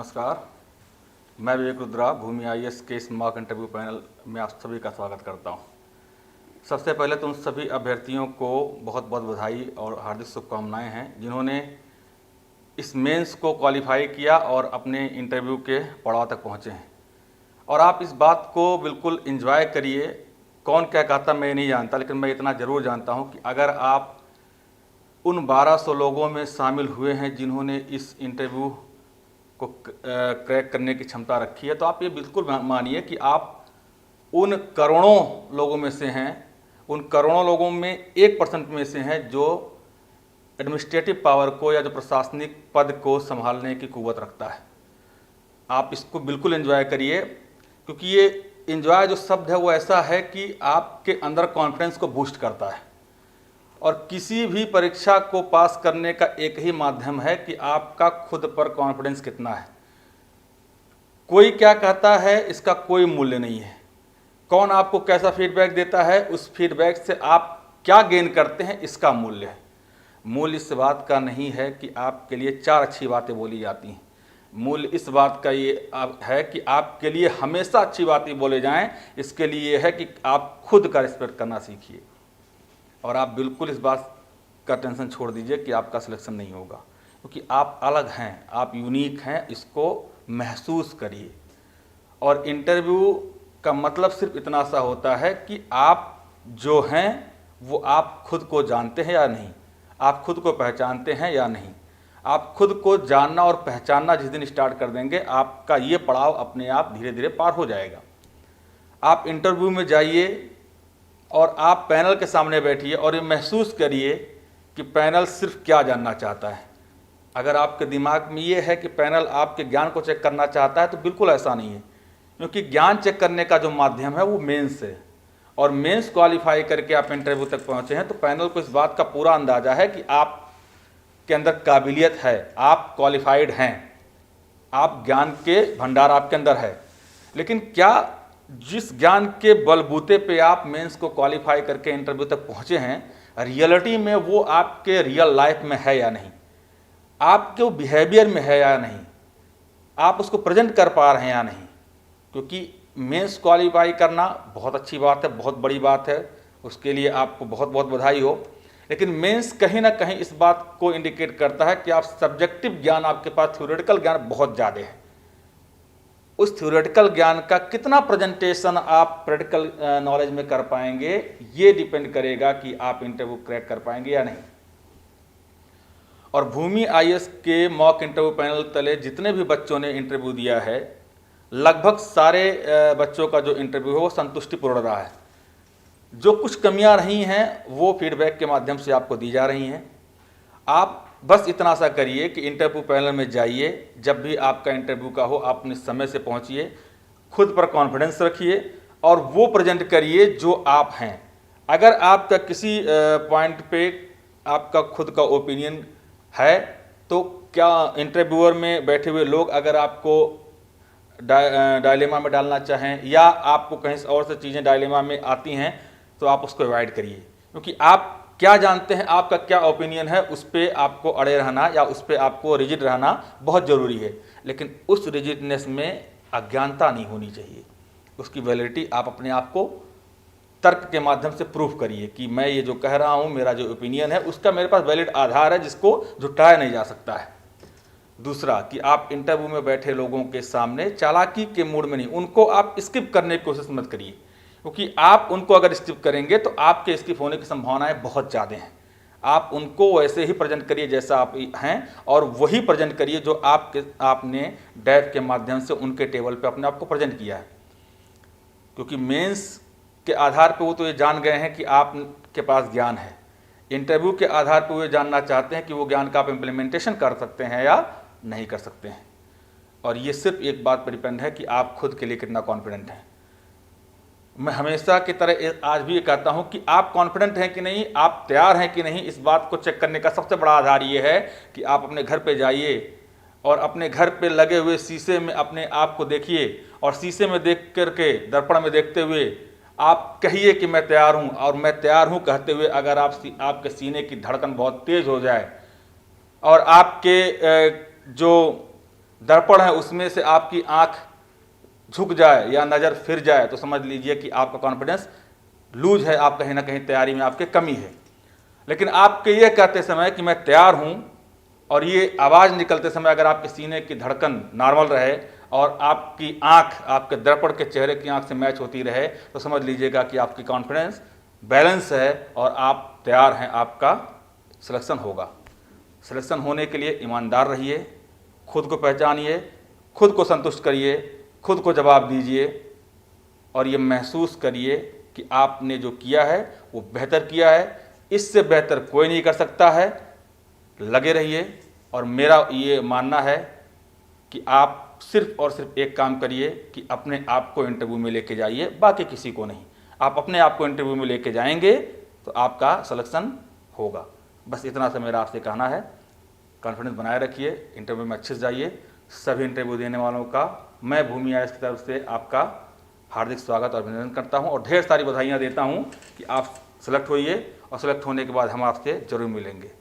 नमस्कार। मैं विवेक रुद्रा भूमि आईएएस के इस मॉक इंटरव्यू पैनल में आप सभी का स्वागत करता हूं। सबसे पहले तो उन सभी अभ्यर्थियों को बहुत बहुत बधाई और हार्दिक शुभकामनाएं हैं जिन्होंने इस मेंस को क्वालिफाई किया और अपने इंटरव्यू के पड़ाव तक पहुंचे हैं। और आप इस बात को बिल्कुल एंजॉय करिए। कौन क्या कहता मैं नहीं जानता, लेकिन मैं इतना ज़रूर जानता हूं कि अगर आप उन 1200 लोगों में शामिल हुए हैं जिन्होंने इस इंटरव्यू को क्रैक करने की क्षमता रखी है, तो आप ये बिल्कुल मानिए कि आप उन करोड़ों लोगों में से हैं, उन करोड़ों लोगों में 1% में से हैं जो एडमिनिस्ट्रेटिव पावर को या जो प्रशासनिक पद को संभालने की कुव्वत रखता है। आप इसको बिल्कुल एंजॉय करिए, क्योंकि ये एंजॉय जो शब्द है वो ऐसा है कि आपके अंदर कॉन्फिडेंस को बूस्ट करता है। और किसी भी परीक्षा को पास करने का एक ही माध्यम है कि आपका खुद पर कॉन्फिडेंस कितना है। कोई क्या कहता है इसका कोई मूल्य नहीं है। कौन आपको कैसा फीडबैक देता है, उस फीडबैक से आप क्या गेन करते हैं, इसका मूल्य है। मूल्य इस बात का नहीं है कि आपके लिए 4 अच्छी बातें बोली जाती हैं। मूल्य इस बात का ये है कि आपके लिए हमेशा अच्छी बातें बोले जाएं। इसके लिए है कि आप खुद का रिस्पेक्ट करना सीखिए। और आप बिल्कुल इस बात का टेंशन छोड़ दीजिए कि आपका सिलेक्शन नहीं होगा, क्योंकि आप अलग हैं, आप यूनिक हैं। इसको महसूस करिए। और इंटरव्यू का मतलब सिर्फ इतना सा होता है कि आप जो हैं वो आप खुद को जानते हैं या नहीं, आप खुद को पहचानते हैं या नहीं। आप खुद को जानना और पहचानना जिस दिन स्टार्ट कर देंगे, आपका ये पड़ाव अपने आप धीरे धीरे पार हो जाएगा। आप इंटरव्यू में जाइए और आप पैनल के सामने बैठिए और ये महसूस करिए कि पैनल सिर्फ क्या जानना चाहता है। अगर आपके दिमाग में ये है कि पैनल आपके ज्ञान को चेक करना चाहता है, तो बिल्कुल ऐसा नहीं है, क्योंकि ज्ञान चेक करने का जो माध्यम है वो मेंस है। और मेंस क्वालिफाई करके आप इंटरव्यू तक पहुँचे हैं, तो पैनल को इस बात का पूरा अंदाज़ा है कि आपके अंदर काबिलियत है, आप क्वालिफाइड हैं, आप ज्ञान के भंडार आपके अंदर है। लेकिन क्या जिस ज्ञान के बलबूते पे आप मेंस को क्वालिफाई करके इंटरव्यू तक पहुंचे हैं, रियलिटी में वो आपके रियल लाइफ में है या नहीं, आपके वो बिहेवियर में है या नहीं, आप उसको प्रेजेंट कर पा रहे हैं या नहीं। क्योंकि मेंस क्वालिफाई करना बहुत अच्छी बात है, बहुत बड़ी बात है, उसके लिए आपको बहुत बहुत बधाई हो। लेकिन मेंस कहीं ना कहीं इस बात को इंडिकेट करता है कि आप सब्जेक्टिव ज्ञान, आपके पास थ्योरेटिकल ज्ञान बहुत ज़्यादा है। उस थ्योरेटिकल ज्ञान का कितना प्रेजेंटेशन आप प्रैक्टिकल नॉलेज में कर पाएंगे, ये डिपेंड करेगा कि आप इंटरव्यू क्रैक कर पाएंगे या नहीं। और भूमि आईएएस के मॉक इंटरव्यू पैनल तले जितने भी बच्चों ने इंटरव्यू दिया है, लगभग सारे बच्चों का जो इंटरव्यू है वो संतुष्टिपूर्ण रहा है। जो कुछ कमियां रही हैं वो फीडबैक के माध्यम से आपको दी जा रही हैं। आप बस इतना सा करिए कि इंटरव्यू पैनल में जाइए, जब भी आपका इंटरव्यू का हो आप अपने समय से पहुंचिए, खुद पर कॉन्फिडेंस रखिए और वो प्रेजेंट करिए जो आप हैं। अगर आपका किसी पॉइंट पे आपका खुद का ओपिनियन है, तो क्या इंटरव्यूअर में बैठे हुए लोग अगर आपको डायलेमा में डालना चाहें या आपको कहीं और से चीज़ें डायलेमा में आती हैं, तो आप उसको अवॉइड करिए। क्योंकि आप क्या जानते हैं, आपका क्या ओपिनियन है, उस पर आपको अड़े रहना या उस पर आपको रिजिड रहना बहुत ज़रूरी है। लेकिन उस रिजिडनेस में अज्ञानता नहीं होनी चाहिए। उसकी वैलिडिटी आप अपने आप को तर्क के माध्यम से प्रूफ करिए कि मैं ये जो कह रहा हूँ, मेरा जो ओपिनियन है, उसका मेरे पास वैलिड आधार है जिसको झुठाया नहीं जा सकता है। दूसरा कि आप इंटरव्यू में बैठे लोगों के सामने चालाकी के मूड में नहीं, उनको आप स्किप करने की कोशिश मत करिए, क्योंकि आप उनको अगर स्किप करेंगे तो आपके स्किप होने की संभावनाएं बहुत ज़्यादा हैं। आप उनको वैसे ही प्रेजेंट करिए जैसा आप हैं, और वही प्रेजेंट करिए जो आपने डैब के माध्यम से उनके टेबल पे अपने आप को प्रेजेंट किया है। क्योंकि मेंस के आधार पे वो तो ये जान गए हैं कि आपके पास ज्ञान है। इंटरव्यू के आधार पे वो जानना चाहते हैं कि वो ज्ञान का आप इम्प्लीमेंटेशन कर सकते हैं या नहीं कर सकते हैं। और ये सिर्फ एक बात पर डिपेंड है कि आप खुद के लिए कितना कॉन्फिडेंट हैं। मैं हमेशा की तरह आज भी ये कहता हूं कि आप कॉन्फिडेंट हैं कि नहीं, आप तैयार हैं कि नहीं, इस बात को चेक करने का सबसे बड़ा आधार ये है कि आप अपने घर पे जाइए और अपने घर पे लगे हुए शीशे में अपने आप को देखिए, और शीशे में देख करके, दर्पण में देखते हुए आप कहिए कि मैं तैयार हूं। और मैं तैयार हूं कहते हुए अगर आपके सीने की धड़कन बहुत तेज हो जाए और आपके जो दर्पण है उसमें से आपकी आंख झुक जाए या नज़र फिर जाए तो समझ लीजिए कि आपका कॉन्फिडेंस लूज है, आप कहीं ना कहीं तैयारी में आपके कमी है। लेकिन आपके ये कहते समय कि मैं तैयार हूँ और ये आवाज़ निकलते समय अगर आपके सीने की धड़कन नॉर्मल रहे और आपकी आंख आपके दर्पण के चेहरे की आंख से मैच होती रहे तो समझ लीजिएगा कि आपकी कॉन्फिडेंस बैलेंस है और आप तैयार हैं, आपका सिलेक्शन होगा। सिलेक्शन होने के लिए ईमानदार रहिए, खुद को पहचानिए, खुद को संतुष्ट करिए, खुद को जवाब दीजिए और ये महसूस करिए कि आपने जो किया है वो बेहतर किया है, इससे बेहतर कोई नहीं कर सकता है। लगे रहिए और मेरा ये मानना है कि आप सिर्फ और सिर्फ एक काम करिए कि अपने आप को इंटरव्यू में लेके जाइए, बाकी किसी को नहीं। आप अपने आप को इंटरव्यू में लेके जाएंगे तो आपका सिलेक्शन होगा। बस इतना सा मेरा आपसे कहना है। कॉन्फिडेंस बनाए रखिए, इंटरव्यू में अच्छे से जाइए। सभी इंटरव्यू देने वालों का मैं भूमि आईएएस की तरफ से आपका हार्दिक स्वागत और अभिनंदन करता हूं और ढेर सारी बधाइयां देता हूं कि आप सेलेक्ट होइए और सेलेक्ट होने के बाद हम आपसे जरूर मिलेंगे।